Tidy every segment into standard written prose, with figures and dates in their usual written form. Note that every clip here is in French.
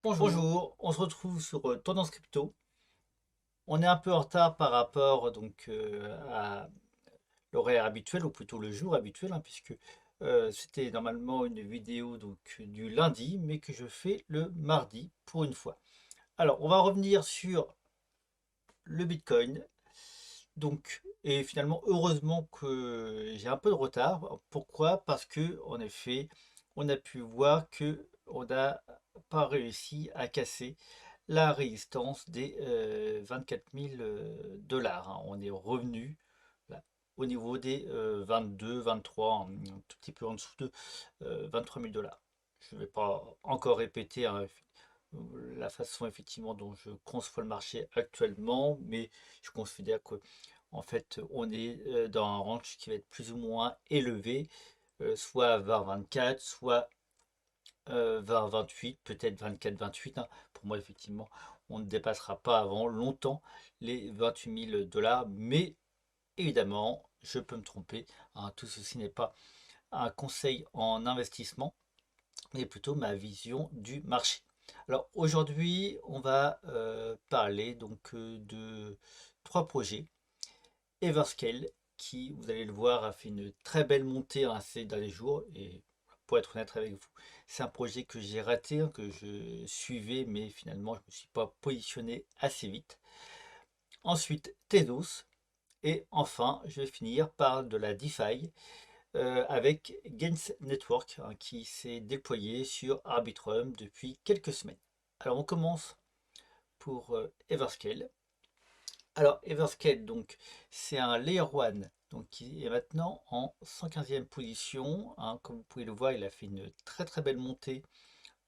Bonjour, on se retrouve sur Tendance Crypto. On est un peu en retard par rapport à l'horaire habituel, ou plutôt le jour habituel, hein, puisque c'était normalement une vidéo du lundi, mais que je fais le mardi pour une fois. Alors, on va revenir sur le Bitcoin. Et finalement, heureusement que j'ai un peu de retard. Pourquoi? Parce que, en effet, on a pu voir que on n'a pas réussi à casser la résistance des 24 000 dollars, hein. On est revenu là, au niveau des 22, 23, un tout petit peu en dessous de 23 000 dollars. Je ne vais pas encore répéter, hein, la façon effectivement dont je conçois le marché actuellement, mais je considère que en fait on est dans un range qui va être plus ou moins élevé, soit vers 24, soit vers 28, peut-être 24, 28, hein. Pour moi, effectivement, on ne dépassera pas avant longtemps les 28 000 dollars, mais évidemment, je peux me tromper, hein. Tout ceci n'est pas un conseil en investissement, mais plutôt ma vision du marché. Alors aujourd'hui, on va parler de trois projets. Everscale, qui, vous allez le voir, a fait une très belle montée, hein, ces derniers jours. Et pour être honnête avec vous, c'est un projet que j'ai raté, hein, que je suivais, mais finalement, je ne me suis pas positionné assez vite. Ensuite, Tezos. Et enfin, je vais finir par de la DeFi avec Gains Network, hein, qui s'est déployé sur Arbitrum depuis quelques semaines. Alors, on commence pour Everscale. Alors, Everscape, donc, c'est un Layer 1 donc, qui est maintenant en 115e position, hein. Comme vous pouvez le voir, il a fait une très très belle montée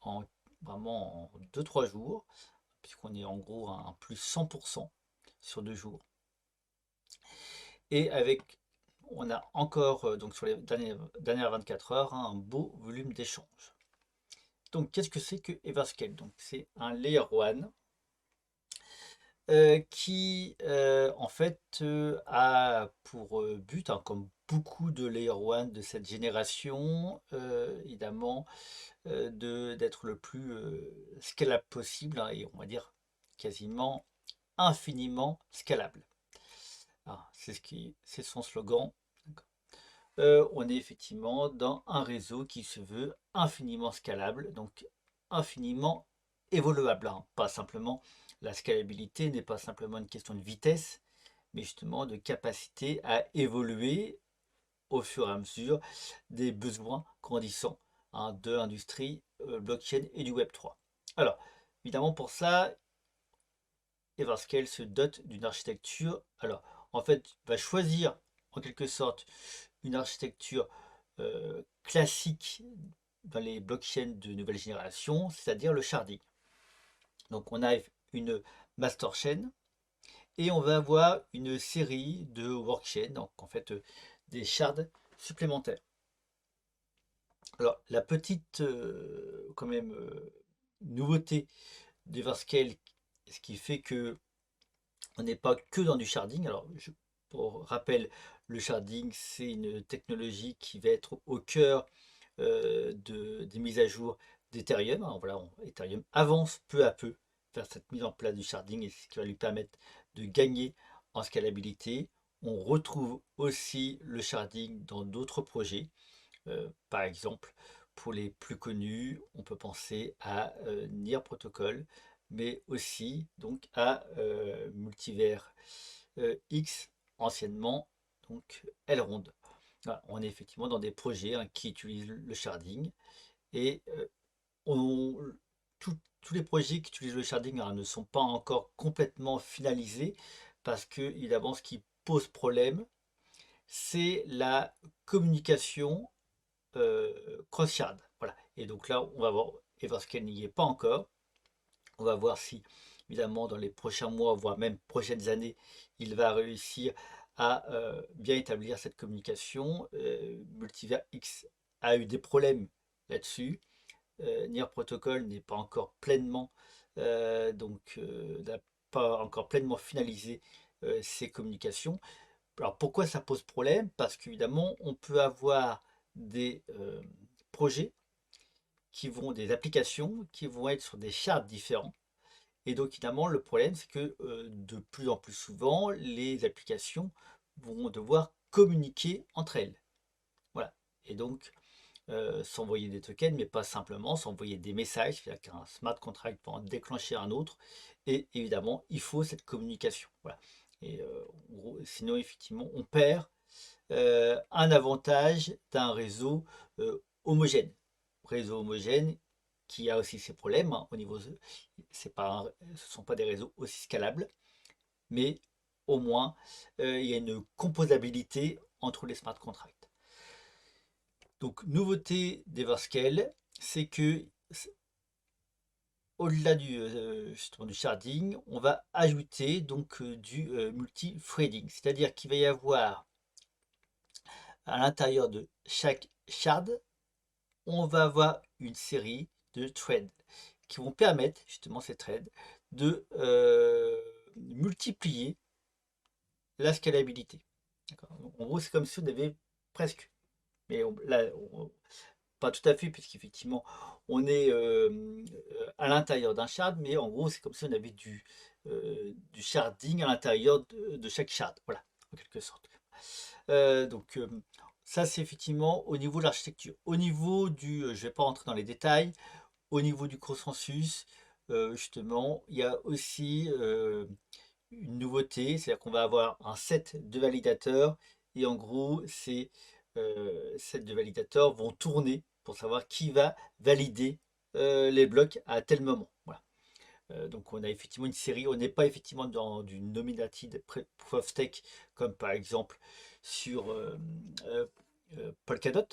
en vraiment en 2-3 jours, puisqu'on est en gros à un plus 100% sur 2 jours. Et avec, on a encore, donc sur les dernières 24 heures, hein, un beau volume d'échanges. Donc, qu'est-ce que c'est que Everscape? Donc, c'est un Layer 1 qui en fait a pour but, hein, comme beaucoup de Layer 1 de cette génération, évidemment, d'être le plus scalable possible, hein, et on va dire quasiment infiniment scalable. Ah, c'est son slogan. On est effectivement dans un réseau qui se veut infiniment scalable, donc infiniment évoluable, hein. Pas simplement, la scalabilité n'est pas simplement une question de vitesse, mais justement de capacité à évoluer au fur et à mesure des besoins grandissants, hein, de l'industrie blockchain et du Web3. Alors, évidemment, pour ça, Everscale se dote d'une architecture. Alors, en fait, va choisir en quelque sorte une architecture classique dans les blockchains de nouvelle génération, c'est-à-dire le sharding. Donc on a une master chain et on va avoir une série de workchains, donc en fait des shards supplémentaires. Alors la petite quand même nouveauté d'Everscale, ce qui fait que on n'est pas que dans du sharding. Alors pour rappel, le sharding c'est une technologie qui va être au cœur des mises à jour d'Ethereum, hein. Voilà, Ethereum avance peu à peu vers cette mise en place du sharding, et ce qui va lui permettre de gagner en scalabilité. On retrouve aussi le sharding dans d'autres projets. Par exemple, pour les plus connus, on peut penser à Near Protocol, mais aussi donc à Multivers X, anciennement donc Elrond. Voilà, on est effectivement dans des projets, hein, qui utilisent le sharding, et on, tous les projets qui utilisent le sharding, hein, ne sont pas encore complètement finalisés, parce que évidemment ce qui pose problème, c'est la communication cross-shard. Voilà. Et donc là, on va voir, et parce qu'elle n'y est pas encore, on va voir si, évidemment, dans les prochains mois, voire même prochaines années, il va réussir à bien établir cette communication. Multivers X a eu des problèmes là-dessus. Near Protocol n'est pas encore pleinement, n'a pas encore pleinement finalisé ses communications. Alors pourquoi ça pose problème? Parce qu'évidemment, on peut avoir des projets des applications qui vont être sur des shards différents. Et donc, évidemment, le problème, c'est que de plus en plus souvent, les applications vont devoir communiquer entre elles. Voilà. Et donc, s'envoyer des tokens, mais pas simplement s'envoyer des messages, c'est-à-dire qu'un smart contract peut en déclencher un autre. Et évidemment, il faut cette communication. Voilà. Et sinon, effectivement, on perd un avantage d'un réseau homogène. Réseau homogène qui a aussi ses problèmes hein, au niveau, ce ne sont pas des réseaux aussi scalables, mais au moins il y a une composabilité entre les smart contracts. Donc nouveauté d'Everscale, c'est que au-delà justement du sharding, on va ajouter donc du multi-threading, c'est-à-dire qu'il va y avoir à l'intérieur de chaque shard, on va avoir une série de threads qui vont permettre, justement ces threads, de multiplier la scalabilité. En gros, c'est comme si on avait presque, mais pas tout à fait, puisqu'effectivement, on est à l'intérieur d'un shard, mais en gros, c'est comme si on avait du sharding à l'intérieur de chaque shard, voilà, en quelque sorte. Donc, ça, c'est effectivement au niveau de l'architecture. Au niveau je ne vais pas rentrer dans les détails, au niveau du consensus, justement, il y a aussi une nouveauté, c'est-à-dire qu'on va avoir un set de validateurs et en gros, ces sets de validateurs vont tourner pour savoir qui va valider les blocs à tel moment. Voilà. Donc on a effectivement une série, on n'est pas effectivement dans du nominated proof of stake comme par exemple sur euh, Polkadot,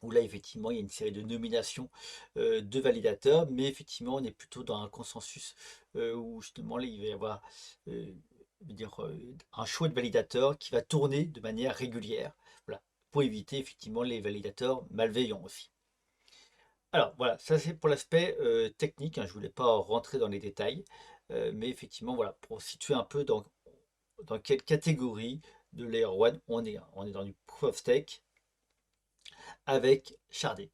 où là effectivement il y a une série de nominations de validateurs, mais effectivement on est plutôt dans un consensus où justement là, il va y avoir un choix de validateurs qui va tourner de manière régulière, voilà, pour éviter effectivement les validateurs malveillants aussi. Alors voilà, ça c'est pour l'aspect technique, hein, je ne voulais pas rentrer dans les détails, mais effectivement voilà, pour situer un peu dans quelle catégorie de Layer 1 on est. Hein. On est dans du Proof of Stake avec Sharding.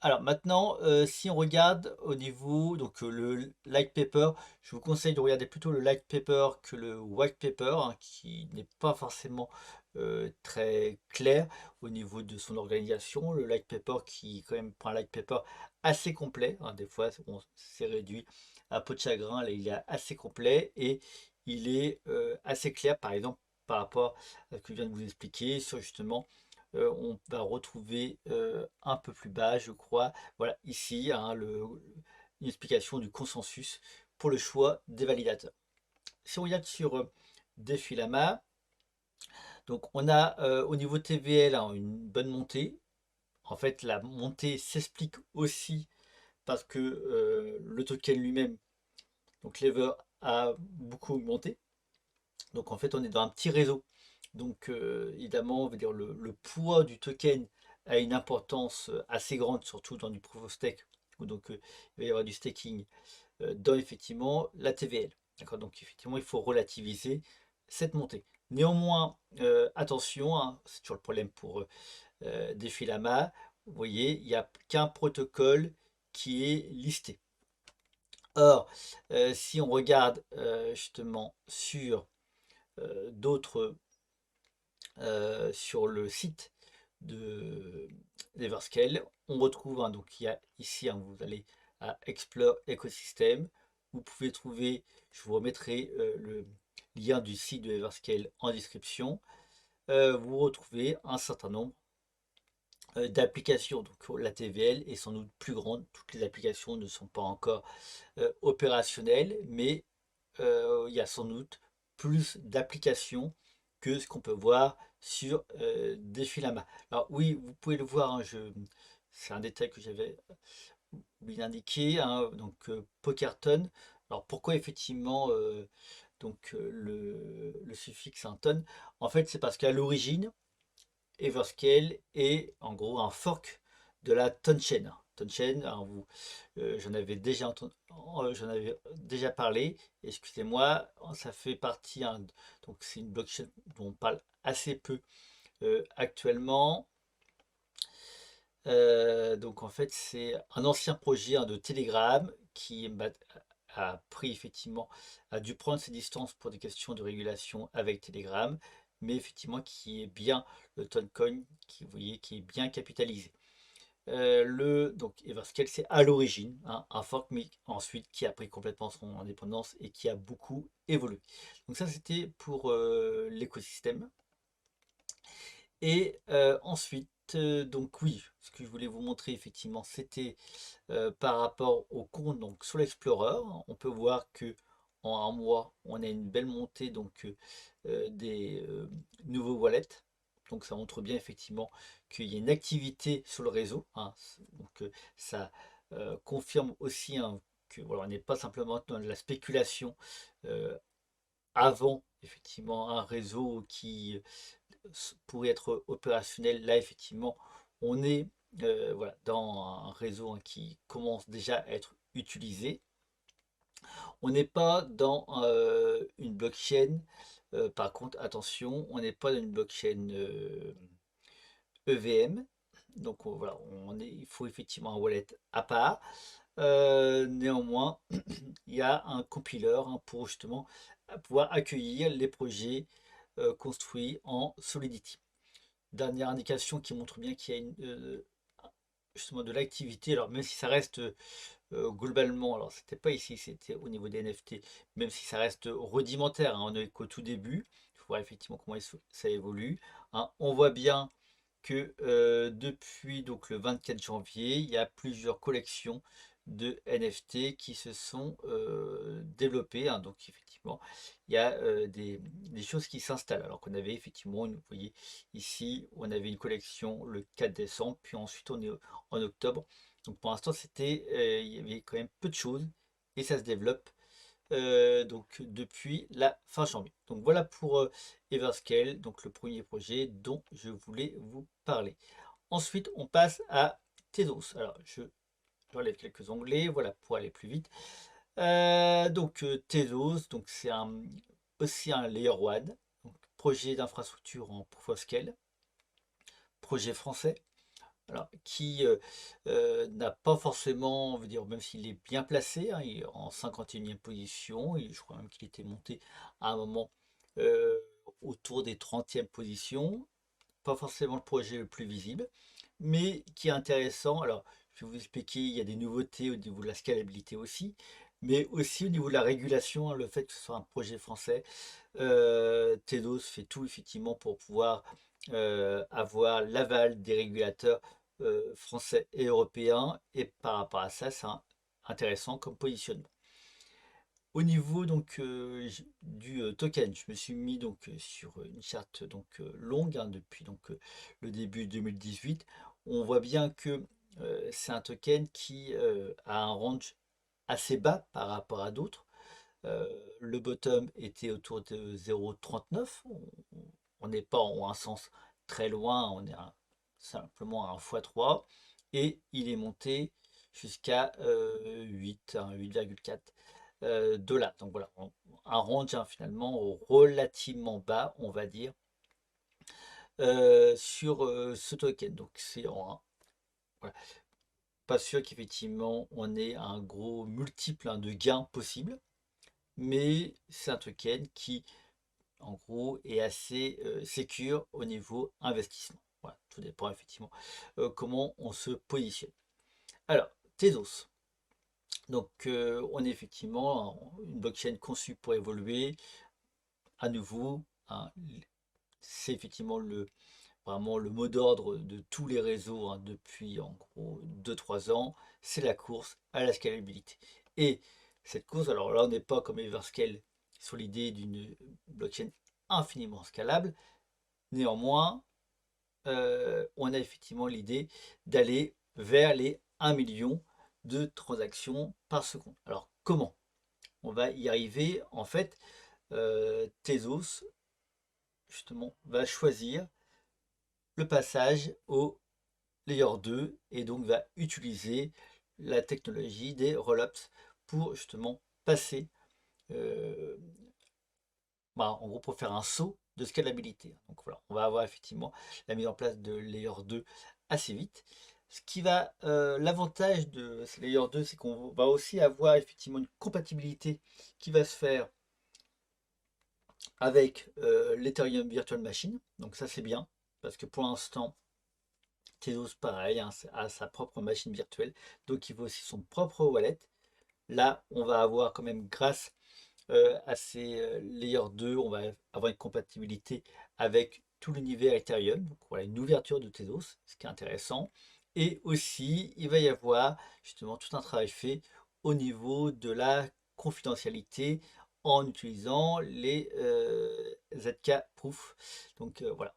Alors maintenant, si on regarde au niveau, donc le light paper, je vous conseille de regarder plutôt le light paper que le white paper, hein, qui n'est pas forcément très clair au niveau de son organisation. Le light paper qui quand même prend un light paper assez complet, hein, des fois on s'est réduit à peau de chagrin, là il est assez complet et il est assez clair par exemple par rapport à ce que je viens de vous expliquer sur justement on va retrouver un peu plus bas, je crois, voilà, ici, hein, une explication du consensus pour le choix des validateurs. Si on regarde sur Defilama, donc on a au niveau TVL hein, une bonne montée. En fait, la montée s'explique aussi parce que le token lui-même, donc Lever, a beaucoup augmenté. Donc en fait, on est dans un petit réseau. Donc évidemment, on veut dire le poids du token a une importance assez grande, surtout dans du proof of stake, où donc il va y avoir du staking dans effectivement la TVL. D'accord, donc effectivement, il faut relativiser cette montée. Néanmoins, attention, hein, c'est toujours le problème pour Defilama. Vous voyez, il n'y a qu'un protocole qui est listé. Or, si on regarde justement sur d'autres sur le site d'Everscale, on retrouve, hein, donc il y a ici, hein, vous allez à Explore Ecosystem, vous pouvez trouver, je vous remettrai le lien du site de Everscale en description, vous retrouvez un certain nombre d'applications. Donc la TVL est sans doute plus grande, toutes les applications ne sont pas encore opérationnelles, mais il y a sans doute plus d'applications que ce qu'on peut voir sur Defilama. Alors oui, vous pouvez le voir, hein, c'est un détail que j'avais oublié d'indiquer, hein, donc Pokerton. Alors pourquoi effectivement donc, le suffixe un ton? En fait, c'est parce qu'à l'origine, Everscale est en gros un fork de la Tonchain. Tonchain, hein, j'en avais déjà parlé, excusez-moi, ça fait partie, hein, donc c'est une blockchain dont on parle assez peu actuellement. Donc en fait, c'est un ancien projet de Telegram qui a pris effectivement, a dû prendre ses distances pour des questions de régulation avec Telegram, mais effectivement qui est bien le Toncoin, qui, vous voyez, qui est bien capitalisé. Donc Everscale, c'est à l'origine un fork, mais ensuite qui a pris complètement son indépendance et qui a beaucoup évolué. Donc ça, c'était pour l'écosystème. Et ensuite, donc oui, ce que je voulais vous montrer effectivement, c'était par rapport au compte donc sur l'Explorer. On peut voir que en un mois, on a une belle montée donc des nouveaux wallets. Donc ça montre bien effectivement qu'il y a une activité sur le réseau, hein. Donc ça confirme aussi, hein, que voilà, on n'est pas simplement dans de la spéculation avant effectivement un réseau qui pourrait être opérationnel. Là, effectivement, on est voilà, dans un réseau, hein, qui commence déjà à être utilisé. On n'est pas dans une blockchain. Par contre, attention, on n'est pas dans une blockchain EVM. Donc voilà, il faut effectivement un wallet à part. Néanmoins, il y a un compiler, hein, pour justement pouvoir accueillir les projets construits en Solidity. Dernière indication qui montre bien qu'il y a justement de l'activité. Alors même si ça reste globalement, alors c'était pas ici, c'était au niveau des NFT, même si ça reste rudimentaire, hein, on n'est qu'au tout début, il faut voir effectivement comment ça évolue, hein. On voit bien que depuis donc le 24 janvier, il y a plusieurs collections de NFT qui se sont développées, hein. Donc effectivement, il y a des choses qui s'installent. Alors qu'on avait effectivement, vous voyez ici, on avait une collection le 4 décembre, puis ensuite on est en octobre. Donc pour l'instant, il y avait quand même peu de choses et ça se développe donc depuis la fin janvier. Donc voilà pour Everscale, donc le premier projet dont je voulais vous parler. Ensuite, on passe à Tezos. Alors, j'enlève quelques onglets, voilà, pour aller plus vite. Donc Tezos, donc c'est aussi un Layer 1, donc projet d'infrastructure en Proof of Scale, projet français. Alors, qui n'a pas forcément, on veut dire, même s'il est bien placé, hein, il est en 51e position, et je crois même qu'il était monté à un moment euh, autour des 30e positions, pas forcément le projet le plus visible, mais qui est intéressant. Alors, je vais vous expliquer, il y a des nouveautés au niveau de la scalabilité aussi, mais aussi au niveau de la régulation, hein, le fait que ce soit un projet français. Tedos fait tout effectivement pour pouvoir avoir l'aval des régulateurs français et européens, et par rapport à ça, c'est intéressant comme positionnement. Au niveau donc du token, je me suis mis donc sur une charte donc longue, hein, depuis donc le début 2018. On voit bien que c'est un token qui a un range assez bas par rapport à d'autres. Le bottom était autour de 0,39. On n'est pas en un sens très loin, on est simplement à 1 x 3. Et il est monté jusqu'à 8, hein, 8,4 dollars. Donc voilà, un range, hein, finalement relativement bas, on va dire, sur ce token. Donc c'est voilà, pas sûr qu'effectivement on ait un gros multiple, hein, de gains possible, mais c'est un token qui, en gros, est assez sécure au niveau investissement. Voilà, tout dépend effectivement comment on se positionne. Alors, Tezos. Donc, on est effectivement une blockchain conçue pour évoluer. À nouveau, hein, c'est effectivement vraiment le mot d'ordre de tous les réseaux, hein, depuis en gros 2-3 ans. C'est la course à la scalabilité. Et cette course, alors là, on n'est pas comme Everscale sur l'idée d'une blockchain infiniment scalable. Néanmoins, on a effectivement l'idée d'aller vers les 1 million de transactions par seconde. Alors comment on va y arriver? En fait, Tezos justement va choisir le passage au layer 2 et donc va utiliser la technologie des rollups pour justement passer, euh, en gros pour faire un saut de scalabilité. Donc voilà, on va avoir effectivement la mise en place de layer 2 assez vite. L'avantage de ce Layer 2, c'est qu'on va aussi avoir effectivement une compatibilité qui va se faire avec l'Ethereum Virtual Machine. Donc ça c'est bien, parce que pour l'instant, Tezos pareil, hein, a sa propre machine virtuelle, donc il veut aussi son propre wallet. Là, on va avoir quand même, grâce à ces Layer 2, on va avoir une compatibilité avec tout l'univers Ethereum. Donc voilà, une ouverture de Tezos, ce qui est intéressant. Et aussi, il va y avoir justement tout un travail fait au niveau de la confidentialité en utilisant les ZK Proof. Donc voilà,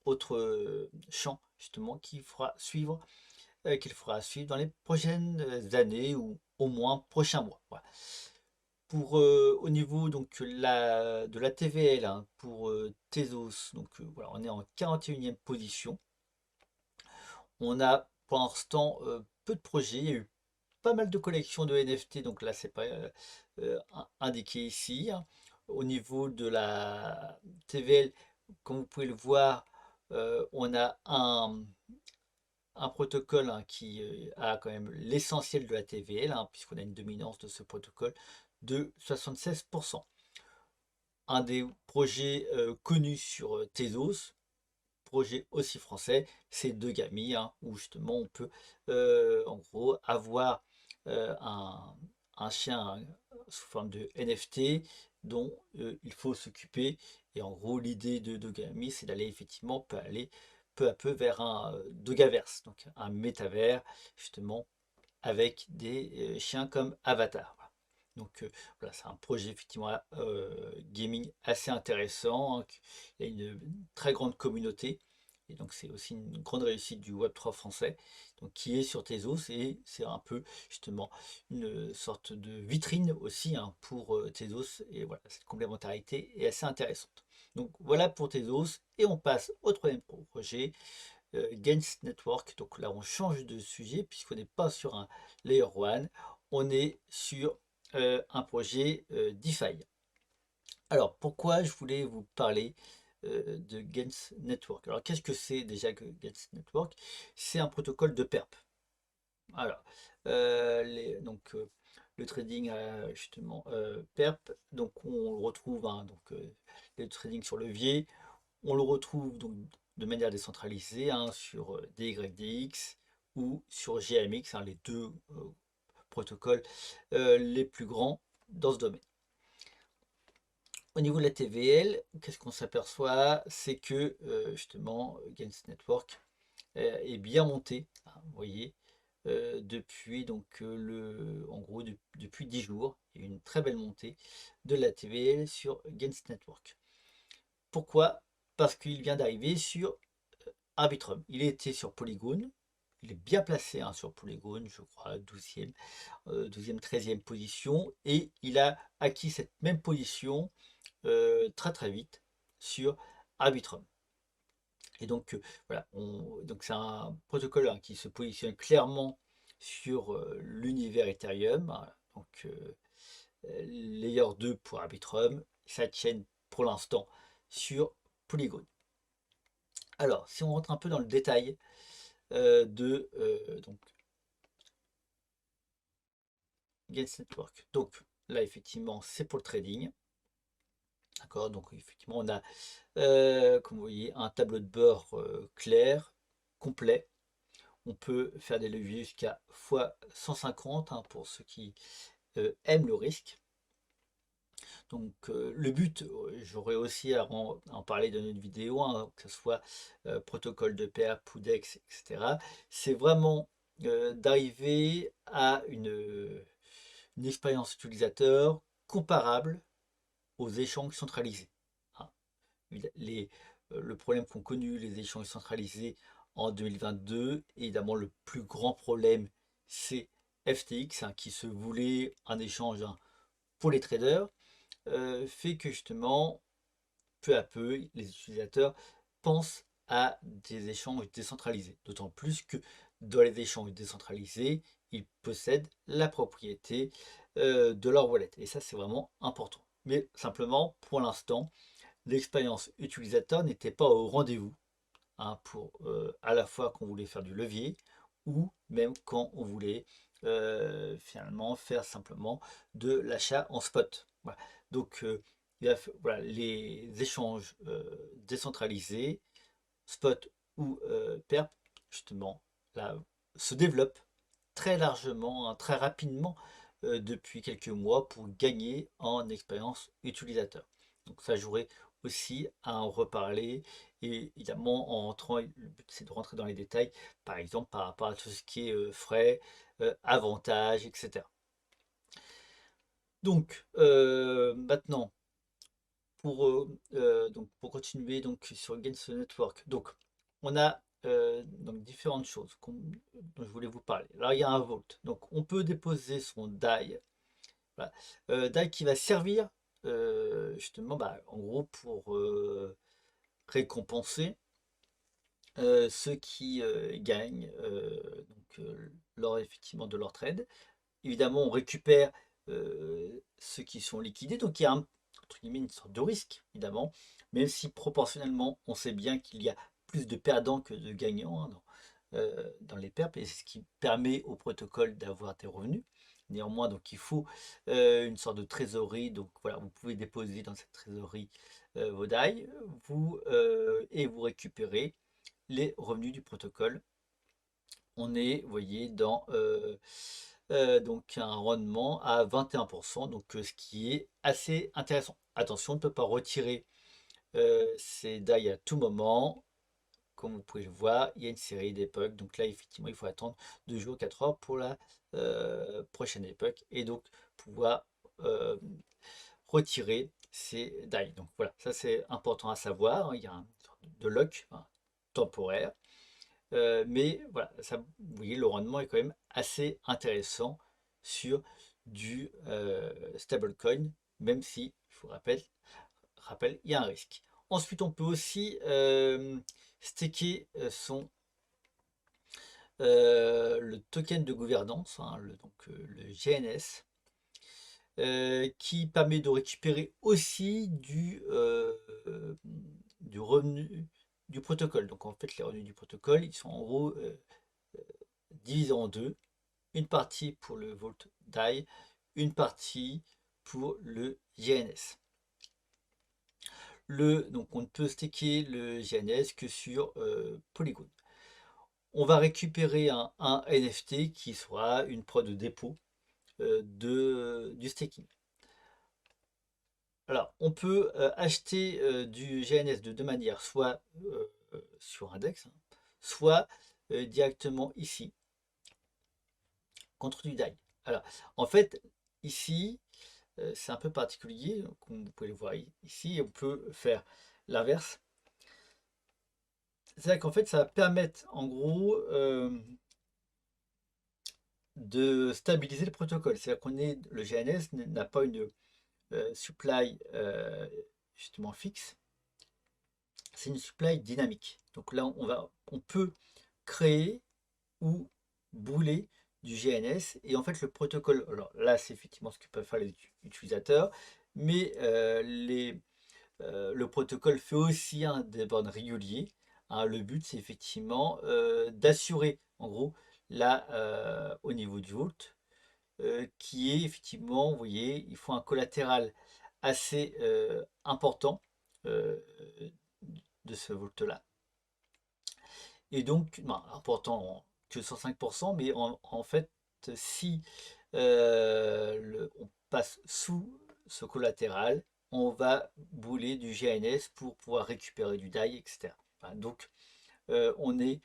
autre champ justement qu'il fera suivre dans les prochaines années ou au moins prochains mois. Voilà. Pour, au niveau donc de la TVL, hein, pour Tezos, donc voilà, on est en 41e position. On a pour l'instant peu de projets. Il y a eu pas mal de collections de NFT, donc là c'est pas indiqué ici, hein. Au niveau de la TVL, comme vous pouvez le voir, on a un protocole, hein, qui a quand même l'essentiel de la TVL, hein, puisqu'on a une dominance de ce protocole de 76%. Un des projets connus sur Tezos, projet aussi français, c'est Degami, hein, où justement on peut en gros avoir un chien sous forme de NFT dont il faut s'occuper. Et en gros, l'idée de Dogami, c'est d'aller effectivement aller peu à peu vers un Dogaverse, donc un métavers justement avec des chiens comme avatar. Voilà. Donc voilà, c'est un projet effectivement gaming assez intéressant, hein. Il y a une très grande communauté. Et donc c'est aussi une grande réussite du Web3 français, donc qui est sur Tezos, et c'est un peu justement une sorte de vitrine aussi, hein, pour Tezos. Et voilà, cette complémentarité est assez intéressante. Donc voilà pour Tezos, et on passe au troisième projet, Gains Network. Donc là, on change de sujet puisqu'on n'est pas sur un Layer 1, on est sur un projet DeFi. Alors, pourquoi je voulais vous parler de Gains Network? Alors, qu'est-ce que c'est déjà que Gains Network? C'est un protocole de perp. Alors, donc, le trading justement perp, donc on le retrouve, hein, donc, le trading sur levier. On le retrouve donc de manière décentralisée, hein, sur DYDX ou sur GMX, hein, les deux protocoles les plus grands dans ce domaine. Au niveau de la TVL, qu'est-ce qu'on s'aperçoit? C'est que justement Gains Network est bien monté, hein, vous voyez, depuis donc en gros depuis 10 jours. Il y a eu une très belle montée de la TVL sur Gains Network. Pourquoi? Parce qu'il vient d'arriver sur Arbitrum. Il était sur Polygon. Il est bien placé, hein, sur Polygon, je crois, 12e, 12e, 13e position. Et il a acquis cette même position très très vite sur Arbitrum. Et donc voilà, donc c'est un protocole, hein, qui se positionne clairement sur l'univers Ethereum, hein. Donc Layer 2 pour Arbitrum, sa chaîne pour l'instant sur Polygon. Alors, si on rentre un peu dans le détail donc Gains Network. Donc là, effectivement, c'est pour le trading. D'accord, donc effectivement, on a, comme vous voyez, un tableau de bord clair, complet. On peut faire des leviers jusqu'à x150, hein, pour ceux qui aiment le risque. Donc le but, j'aurais aussi à en parler dans une vidéo, hein, que ce soit protocole de pair, Poudex, etc. C'est vraiment d'arriver à une expérience utilisateur comparable aux échanges centralisés, hein. Le problème qu'ont connu les échanges centralisés en 2022, évidemment le plus grand problème, c'est FTX, hein, qui se voulait un échange, hein, pour les traders, fait que justement, peu à peu, les utilisateurs pensent à des échanges décentralisés. D'autant plus que dans les échanges décentralisés, ils possèdent la propriété de leur wallet. Et ça, c'est vraiment important. Mais simplement, pour l'instant, l'expérience utilisateur n'était pas au rendez-vous, hein, pour à la fois qu'on voulait faire du levier ou même quand on voulait finalement faire simplement de l'achat en spot. Voilà. Donc, voilà, les échanges décentralisés, spot ou perp, justement, là, se développent très largement, hein, très rapidement depuis quelques mois pour gagner en expérience utilisateur. Donc ça, j'aurais aussi à en reparler et évidemment en rentrant, le but c'est de rentrer dans les détails, par exemple par rapport à tout ce qui est frais, avantages, etc. Donc maintenant, donc, pour continuer donc, sur Gains Network, donc on a donc, différentes choses dont je voulais vous parler. Alors il y a un vault, donc on peut déposer son DAI, voilà. DAI qui va servir justement en gros pour récompenser ceux qui gagnent lors effectivement de leur trade. Évidemment, on récupère ceux qui sont liquidés, donc il y a entre guillemets une sorte de risque, évidemment, même si proportionnellement, on sait bien qu'il y a plus de perdants que de gagnants, hein, dans les perps, et c'est ce qui permet au protocole d'avoir des revenus. Néanmoins, donc il faut une sorte de trésorerie, donc voilà, vous pouvez déposer dans cette trésorerie vos DAI, et vous récupérez les revenus du protocole. On est, vous voyez, dans donc un rendement à 21%, donc ce qui est assez intéressant. Attention, on ne peut pas retirer ces DAI à tout moment. Comme vous pouvez le voir, il y a une série d'époques. Donc là, effectivement, il faut attendre 2 jours, 4 heures pour la prochaine époque et donc pouvoir euh, retirer ces DAI. Donc voilà, ça c'est important à savoir. Il y a un sorte de lock, hein, temporaire. Mais voilà, ça, vous voyez, le rendement est quand même assez intéressant sur du stablecoin, même si, je vous rappelle, il y a un risque. Ensuite, on peut aussi staker le token de gouvernance, hein, le GNS, qui permet de récupérer aussi du revenu du protocole. Donc en fait, les revenus du protocole, ils sont en gros divisés en deux. Une partie pour le Vault DAI, une partie pour le GNS. Donc on ne peut staker le GNS que sur Polygon. On va récupérer un NFT qui sera une preuve de dépôt du staking. Alors, on peut acheter du GNS de deux manières, soit sur Index, hein, soit directement ici, contre du DAI. Alors, en fait, ici, c'est un peu particulier, comme vous pouvez le voir ici, on peut faire l'inverse. C'est-à-dire qu'en fait, ça va permettre, en gros, de stabiliser le protocole. C'est-à-dire le GNS n'a pas une supply justement fixe, c'est une supply dynamique. Donc là, on peut créer ou bouler du GNS et en fait le protocole, alors là c'est effectivement ce que peuvent faire les utilisateurs, mais le protocole fait aussi un des bornes réguliers, hein. Le but c'est effectivement d'assurer en gros là au niveau du vault qui est effectivement, vous voyez, il faut un collatéral assez important euh, de ce vault-là. Et donc, important que 105%, mais en fait, si on passe sous ce collatéral, on va bouler du GNS pour pouvoir récupérer du DAI, etc. Voilà, donc, on est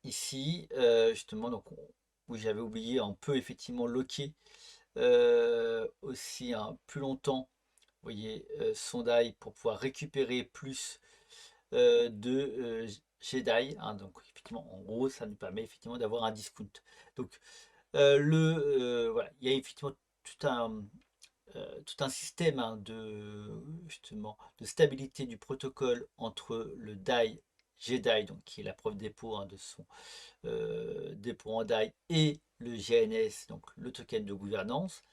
ici, justement, donc, où j'avais oublié, on peut effectivement locker aussi plus longtemps, vous voyez, son DAI pour pouvoir récupérer plus de GDAI, hein. Donc effectivement, en gros, ça nous permet effectivement d'avoir un discount. Donc voilà, il y a effectivement tout un système, hein, justement de stabilité du protocole entre le DAI GDAI, donc qui est la preuve dépôt, hein, de son dépôt en DAI, et le GNS, donc le token de gouvernance,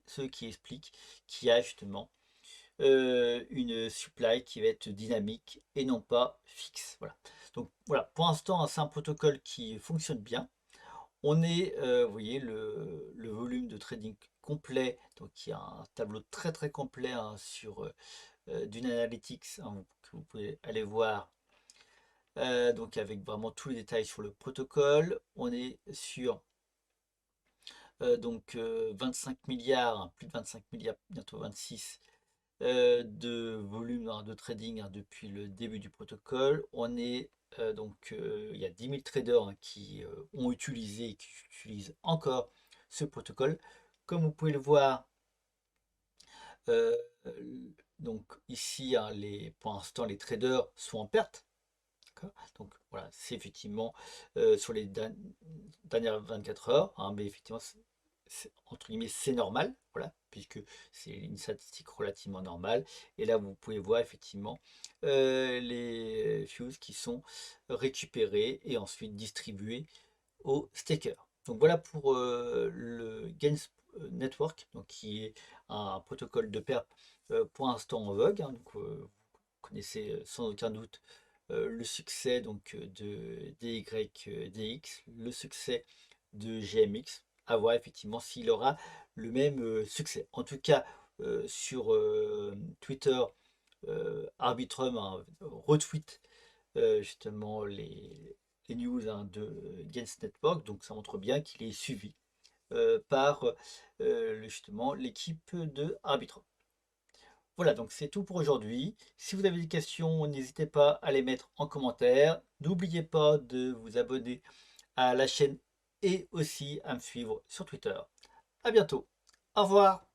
ce qui explique qu'il y a justement une supply qui va être dynamique et non pas fixe. Voilà. Donc voilà, pour l'instant, c'est un protocole qui fonctionne bien. On est, vous voyez, le volume de trading complet, donc il y a un tableau très très complet hein, sur d'une analytics hein, que vous pouvez aller voir, donc avec vraiment tous les détails sur le protocole. On est sur donc 25 milliards, hein, plus de 25 milliards, bientôt 26 de volume hein, de trading hein, depuis le début du protocole. On est donc il y a 10 000 traders hein, qui ont utilisé et qui utilisent encore ce protocole. Comme vous pouvez le voir, euh, donc ici, hein, pour l'instant, les traders sont en perte. Donc voilà, c'est effectivement sur les dernières 24 heures, hein, mais effectivement, entre guillemets, c'est normal, voilà, puisque c'est une statistique relativement normale. Et là, vous pouvez voir effectivement les fuses qui sont récupérés et ensuite distribués aux stakers. Donc voilà pour le Gains Network, donc qui est un protocole de pair pour l'instant en vogue. Hein, donc, vous connaissez sans aucun doute le succès donc, de DYDX, le succès de GMX, à voir effectivement s'il aura le même succès. En tout cas, sur Twitter, Arbitrum retweet justement les news hein, de Gains Network, donc ça montre bien qu'il est suivi par justement l'équipe de Arbitrum. Voilà, donc c'est tout pour aujourd'hui. Si vous avez des questions, n'hésitez pas à les mettre en commentaire. N'oubliez pas de vous abonner à la chaîne et aussi à me suivre sur Twitter. À bientôt. Au revoir.